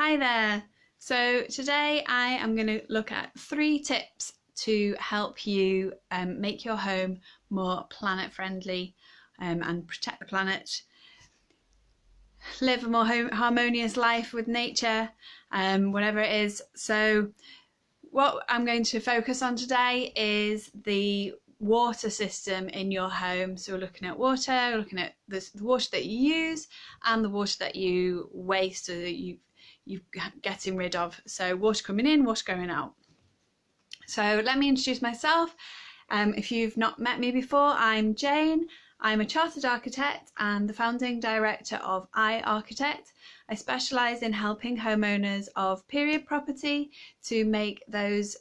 Hi there. So today I am going to look at 3 tips to help you make your home more planet friendly and protect the planet, live a more harmonious life with nature, whatever it is. So what I'm going to focus on today is the water system in your home. So we're looking at water, looking at the water that you use and the water that you waste, or that you're getting rid of. So water coming in, water going out. So let me introduce myself. If you've not met me before, I'm Jane. I'm a chartered architect and the founding director of iArchitect. I specialise in helping homeowners of period property to make those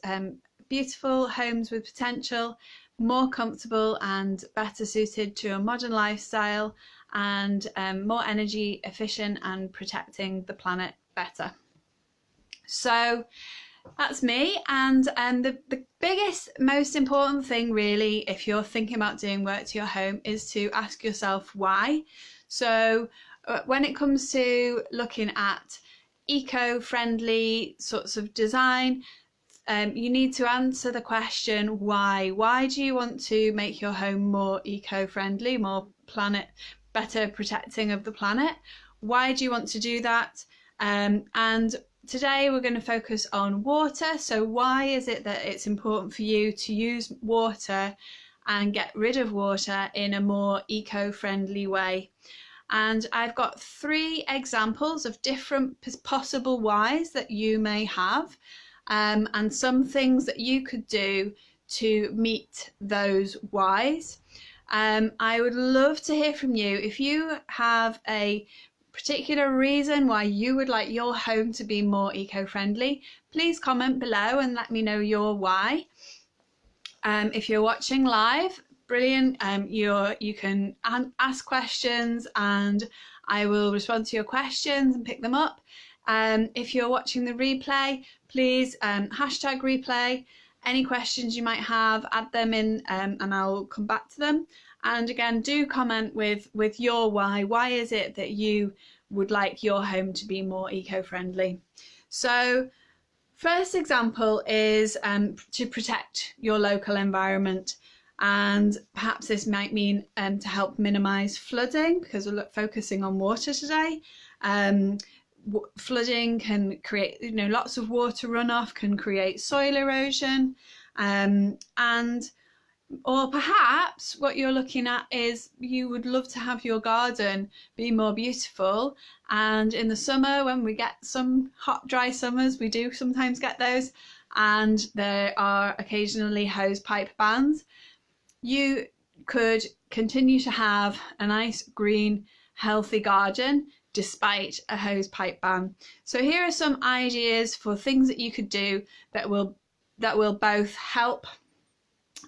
beautiful homes with potential more comfortable and better suited to a modern lifestyle, and more energy efficient and protecting the planet better. So that's me, and the biggest, most important thing really, if you're thinking about doing work to your home, is to ask yourself why. So when it comes to looking at eco-friendly sorts of design, you need to answer the question why. Why do you want to make your home more eco-friendly, more better protecting of the planet? Why do you want to do that? And today we're going to focus on water. So why is it that it's important for you to use water and get rid of water in a more eco-friendly way? And I've got 3 examples of different possible whys that you may have, and some things that you could do to meet those whys. I would love to hear from you. If you have a particular reason why you would like your home to be more eco-friendly, please comment below and let me know your why. If you're watching live, brilliant. You can ask questions and I will respond to your questions and pick them up. If you're watching the replay, please hashtag replay. Any questions you might have, add them in and I'll come back to them. And again, do comment with your why. Why is it that you would like your home to be more eco-friendly? So first example is to protect your local environment. And perhaps this might mean to help minimise flooding, because we're focusing on water today. Flooding can create, lots of water runoff can create soil erosion, or perhaps what you're looking at is you would love to have your garden be more beautiful, and in the summer, when we get some hot dry summers, we do sometimes get those, and there are occasionally hose pipe bans, you could continue to have a nice green healthy garden despite a hose pipe ban. So here are some ideas for things that you could do that will both help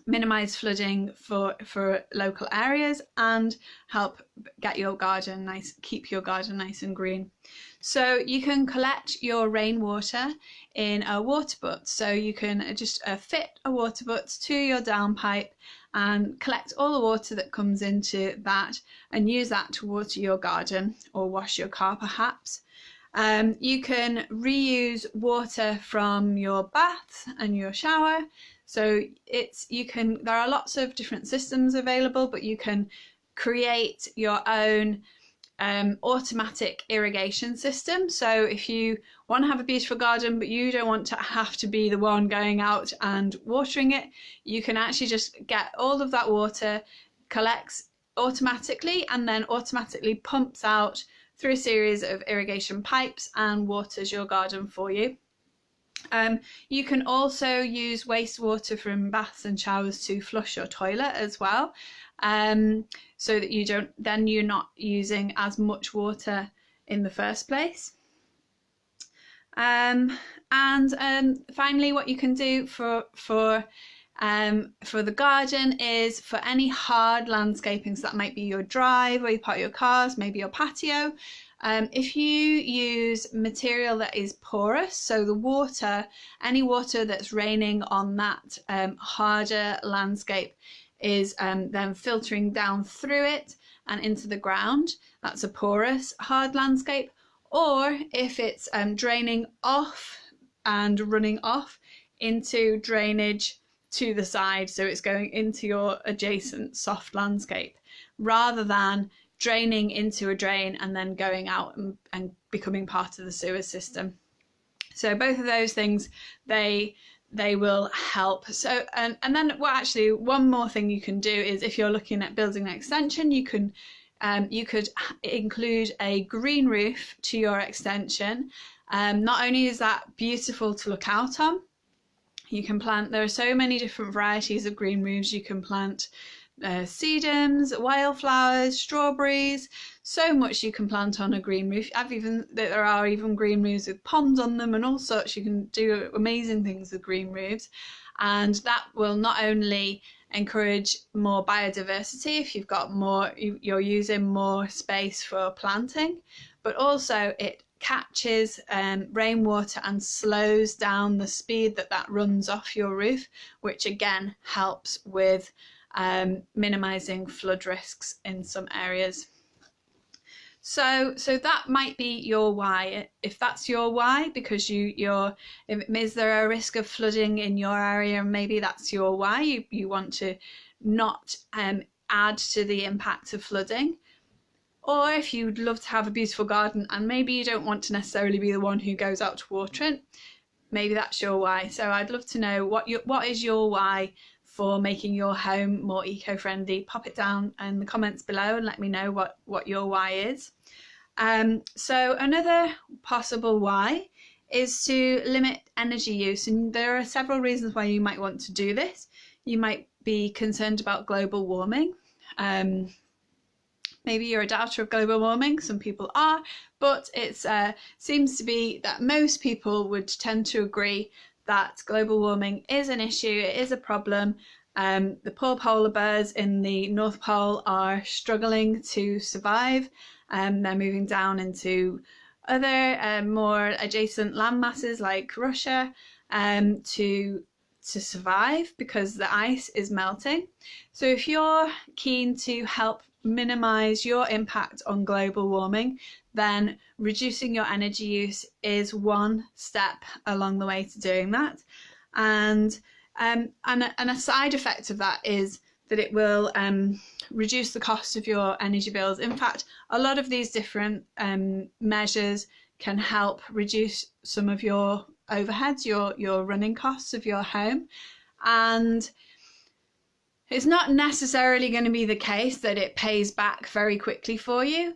minimize flooding for local areas and help get your garden nice, keep your garden nice and green. So you can collect your rainwater in a water butt. So you can just fit a water butt to your downpipe and collect all the water that comes into that and use that to water your garden or wash your car perhaps. You can reuse water from your bath and your shower. So there are lots of different systems available, but you can create your own automatic irrigation system. So if you want to have a beautiful garden but you don't want to have to be the one going out and watering it, you can actually just get all of that water, collects automatically and then automatically pumps out through a series of irrigation pipes and waters your garden for you. You can also use wastewater from baths and showers to flush your toilet as well, so that you're not using as much water in the first place. And finally, what you can do for the garden is for any hard landscaping, so that might be your drive where you park your cars, maybe your patio. If you use material that is porous, so the water, any water that's raining on that harder landscape is then filtering down through it and into the ground. That's a porous hard landscape. or if it's draining off and running off into drainage to the side, so it's going into your adjacent soft landscape, rather than draining into a drain and then going out and becoming part of the sewer system. So both of those things, they will help. So and then, well, actually one more thing you can do is, if you're looking at building an extension, you could include a green roof to your extension. Not only is that beautiful to look out on, you can plant, there are so many different varieties of green roofs. You can plant sedums, wildflowers, strawberries, so much you can plant on a green roof. There are even green roofs with ponds on them and all sorts. You can do amazing things with green roofs, and that will not only encourage more biodiversity if you've got more, you're using more space for planting, but also it catches rainwater and slows down the speed that runs off your roof, which again helps with minimizing flood risks in some areas. So that might be your why. If that's your why, because is there a risk of flooding in your area, and maybe that's your why, you want to not add to the impact of flooding. Or if you'd love to have a beautiful garden and maybe you don't want to necessarily be the one who goes out to water it, maybe that's your why. So I'd love to know what is your why for making your home more eco-friendly. Pop it down in the comments below and let me know what your why is. So another possible why is to limit energy use, and there are several reasons why you might want to do this. You might be concerned about global warming. Maybe you're a doubter of global warming, some people are, but it seems to be that most people would tend to agree that global warming is an issue, it is a problem. The poor polar bears in the North Pole are struggling to survive. They're moving down into other more adjacent land masses like Russia to survive because the ice is melting. So if you're keen to help minimize your impact on global warming, then reducing your energy use is one step along the way to doing that. And a side effect of that is that it will reduce the cost of your energy bills. In fact, a lot of these different measures can help reduce some of your overheads, your running costs of your home. And it's not necessarily going to be the case that it pays back very quickly for you,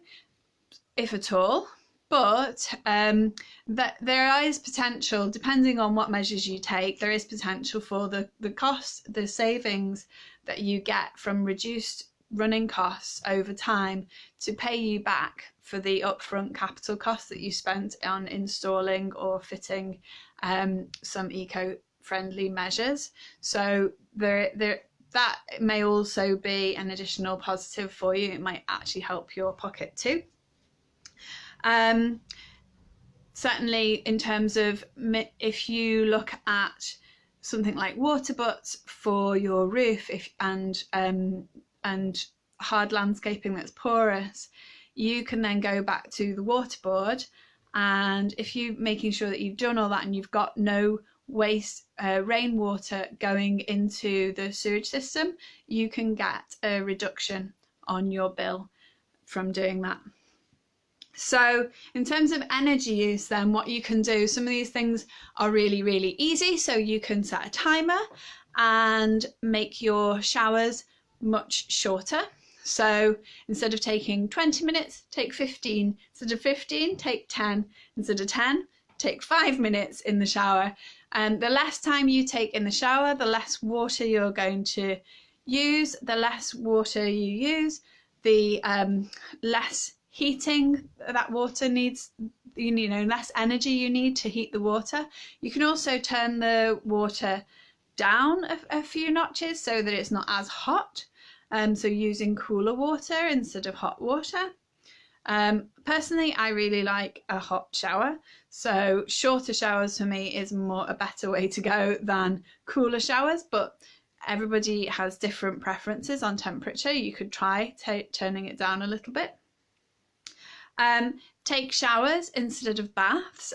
if at all, but that there is potential, depending on what measures you take, there is potential for the cost, the savings that you get from reduced running costs over time to pay you back for the upfront capital costs that you spent on installing or fitting some eco-friendly measures. So that may also be an additional positive for you. It might actually help your pocket too. Certainly in terms of, if you look at something like water butts for your roof and hard landscaping that's porous, you can then go back to the water board, and if you're making sure that you've done all that and you've got no waste rainwater going into the sewage system, you can get a reduction on your bill from doing that. So in terms of energy use, then what you can do, some of these things are really, really easy. So you can set a timer and make your showers much shorter. So instead of taking 20 minutes, take 15. Instead of 15, take 10. Instead of 10, take 5 minutes in the shower. And the less time you take in the shower, the less water you're going to use. The less water you use, the less heating that water needs, less energy you need to heat the water. You can also turn the water down a few notches so that it's not as hot. So using cooler water instead of hot water. Personally, I really like a hot shower, so shorter showers for me is a better way to go than cooler showers, but everybody has different preferences on temperature. You could try turning it down a little bit. take showers instead of baths,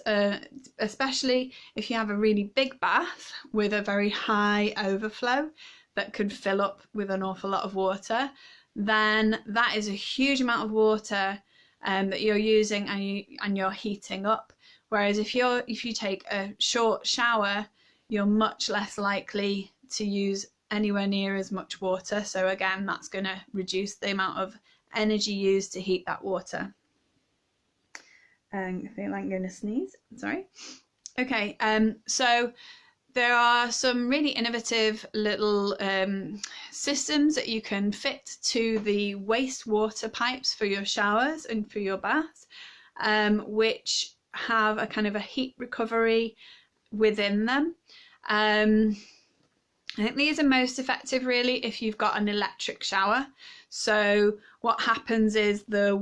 especially if you have a really big bath with a very high overflow that could fill up with an awful lot of water, then that is a huge amount of water that you're using and you're heating up. Whereas if you take a short shower, you're much less likely to use anywhere near as much water. So again, that's going to reduce the amount of energy used to heat that water. I feel like I'm going to sneeze. Sorry. Okay. So there are some really innovative little systems that you can fit to the wastewater pipes for your showers and for your baths, which have a kind of a heat recovery within them. I think these are most effective really if you've got an electric shower. So what happens is the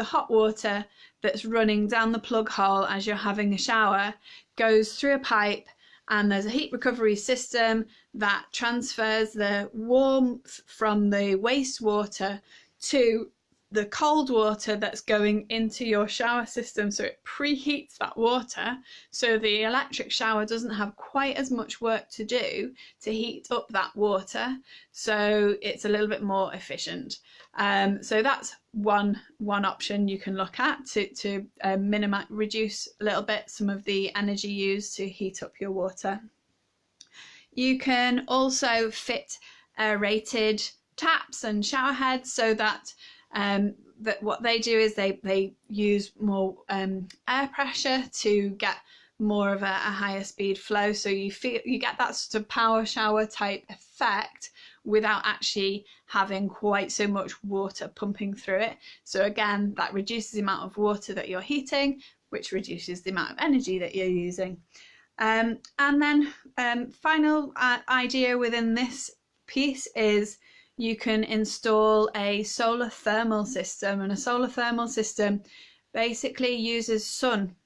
hot water that's running down the plug hole as you're having a shower goes through a pipe, and there's a heat recovery system that transfers the warmth from the wastewater to the cold water that's going into your shower system. So it preheats that water, so the electric shower doesn't have quite as much work to do to heat up that water, so it's a little bit more efficient. So that's one option you can look at to reduce a little bit some of the energy used to heat up your water. You can also fit aerated taps and shower heads, so that what they do is they use more air pressure to get more of a higher speed flow, so you get that sort of power shower type effect without actually having quite so much water pumping through it. So again, that reduces the amount of water that you're heating, which reduces the amount of energy that you're using. And then final idea within this piece is you can install a solar thermal system, and a solar thermal system basically uses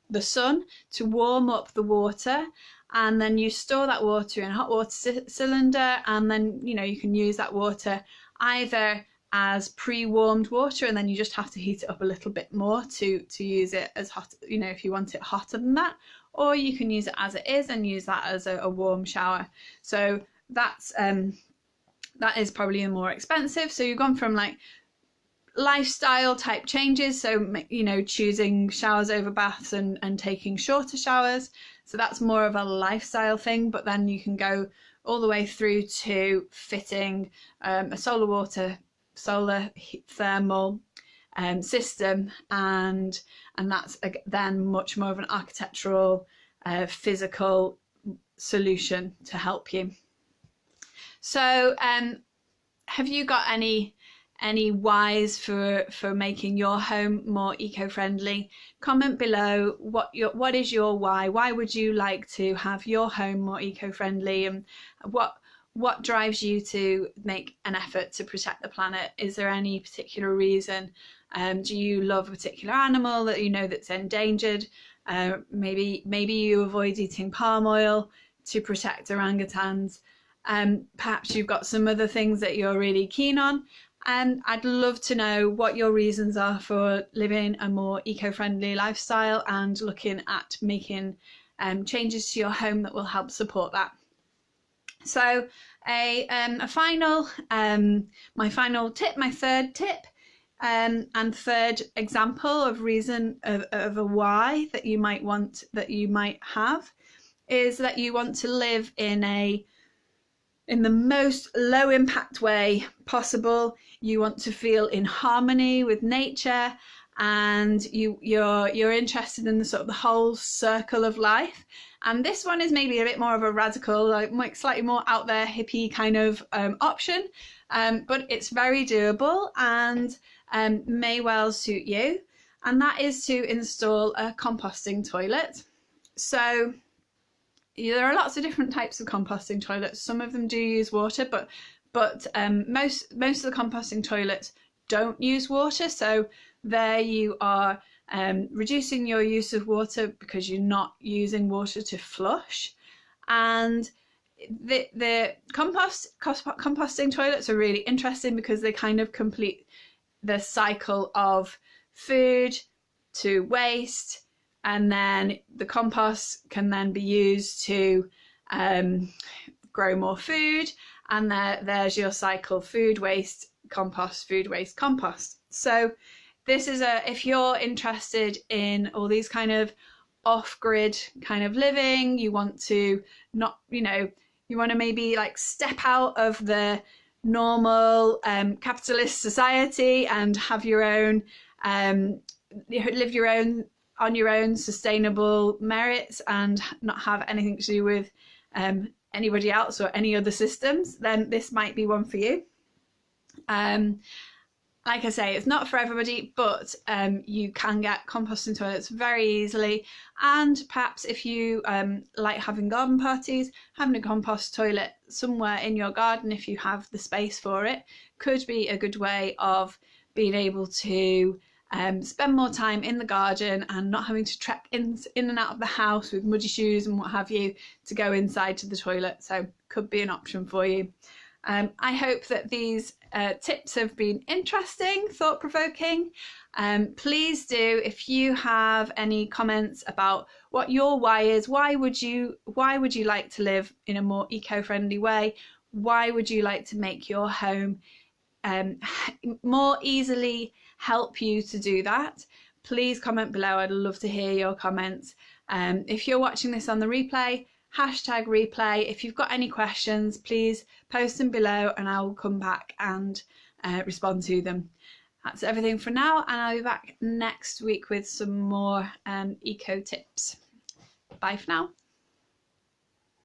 the sun to warm up the water, and then you store that water in a hot water cylinder, and then you can use that water either as pre-warmed water, and then you just have to heat it up a little bit more to use it as hot, if you want it hotter than that, or you can use it as it is and use that as a warm shower. So that is probably more expensive. So you've gone from like lifestyle type changes, so choosing showers over baths and taking shorter showers, so that's more of a lifestyle thing. But then you can go all the way through to fitting a solar thermal system, and that's then much more of an architectural physical solution to help you. So have you got any whys for making your home more eco-friendly? Comment below what is your why. Why would you like to have your home more eco-friendly, and what drives you to make an effort to protect the planet? Is there any particular reason? Do you love a particular animal that that's endangered? Maybe you avoid eating palm oil to protect orangutans. Perhaps you've got some other things that you're really keen on, and I'd love to know what your reasons are for living a more eco-friendly lifestyle and looking at making changes to your home that will help support that. So my third tip and third example of reason of a why that you might have is that you want to live in the most low impact way possible. You want to feel in harmony with nature, and you're interested in the sort of the whole circle of life. And this one is maybe a bit more of a radical, like slightly more out there hippie kind of option, but it's very doable and may well suit you. And that is to install a composting toilet. So there are lots of different types of composting toilets. Some of them do use water, but most of the composting toilets don't use water. So there you are reducing your use of water because you're not using water to flush. And the composting toilets are really interesting because they kind of complete the cycle of food, to waste, and then the compost can then be used to grow more food, and there's your cycle: food waste, compost, food waste, compost. So this is if you're interested in all these kind of off-grid kind of living, you want to not, you want to maybe like step out of the normal capitalist society and have your own, live your own on your own sustainable merits and not have anything to do with anybody else or any other systems, then this might be one for you. Like I say, it's not for everybody, but you can get composting toilets very easily. And perhaps if you like having garden parties, having a compost toilet somewhere in your garden, if you have the space for it, could be a good way of being able to spend more time in the garden and not having to trek in and out of the house with muddy shoes and what have you to go inside to the toilet. So could be an option for you. I hope that these tips have been interesting, thought-provoking. Please do, if you have any comments about what your why is, why would you like to live in a more eco-friendly way? Why would you like to make your home more easily help you to do that? Please comment below. I'd love to hear your comments. If you're watching this on the replay, #replay. If you've got any questions, please post them below and I will come back and respond to them. That's everything for now, and I'll be back next week with some more eco tips. Bye for now.